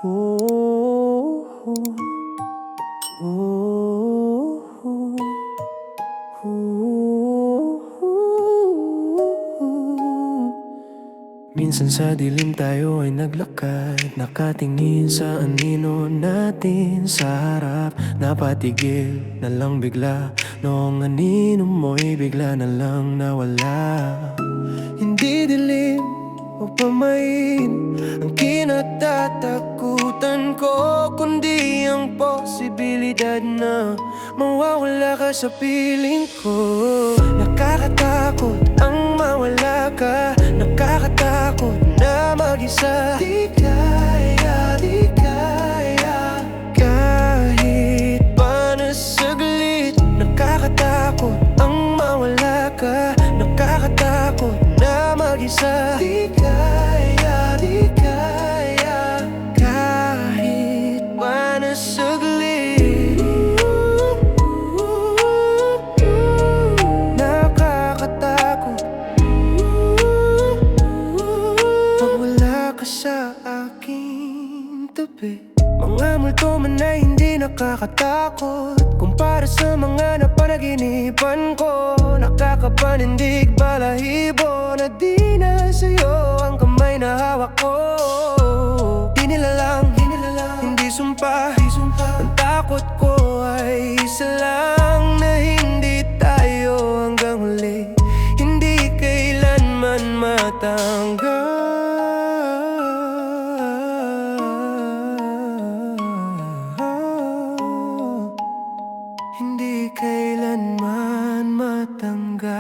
Oh, oh, oh, Minsan sa dilim tayo ay naglakad, nakatingin sa anino natin sa harap. Napatigil na lang bigla, noong anino mo'y bigla na lang nawala. Hindi dilim o pamain ang kinatatakutan ko, kundi ang posibilidad na mawawala ka sa piling ko. Nakakatakot ang mawala ka, nakakatakot na mag-isa. Di kaya, di kaya, kahit pa na saglit. Nakakatakot ang mawala ka, nakakatakot na mag-isa. Di kaya, di kaya, kahit pa na saglit. Nakakatakot pag wala ka sa aking tabi. Mga multo man ay hindi nakakatakot kumpara sa mga napanaginipan ko. Nakakapanindig balahibo na di na sa'yo ang kamay na hawak ko. Di nila lang, hindi sumpa. Ang takot ko ay isa lang, na hindi tayo hanggang huli, hindi kailanman matanggal. Hindi kailanman matanggal.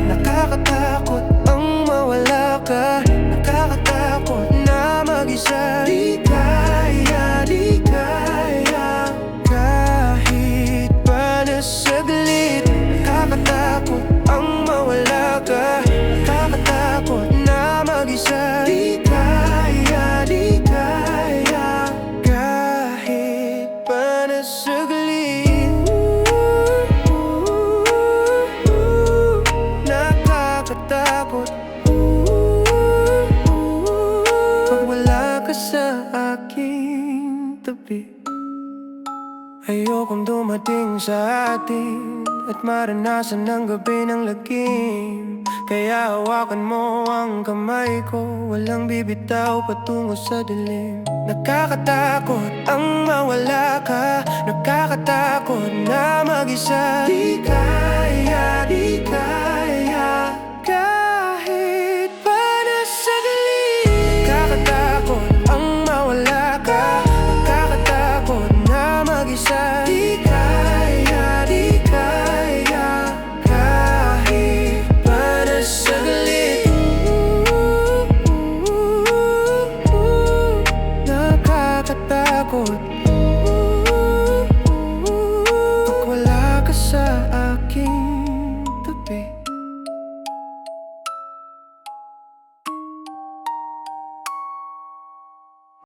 Nakakatakot ang mawala ka, nakakatakot na mag-isa. Di kaya, di kaya, kahit pa na saglit. Nakakatakot ang mawala ka, nakakatakot na mag-isa. Di kaya, di kaya, kahit pa na saglit. Nakakatakot pag wala ka sa aking tabi. Ayokong dumating sa atin at maranasan ng gabi ng lagim. Kaya hawakan mo ang kamay ko, walang bibitaw patungo sa dilim. Nakakatakot ang mawala ka, nakakatakot na mag-isa. Di kaya, di kaya, kahit pa na saglit. Nakakatakot ang mawala ka, nakakatakot na mag-isa. Di kaya, di kaya, kahit pa na saglit. Nakakatakot pag wala ka sa aking tabi.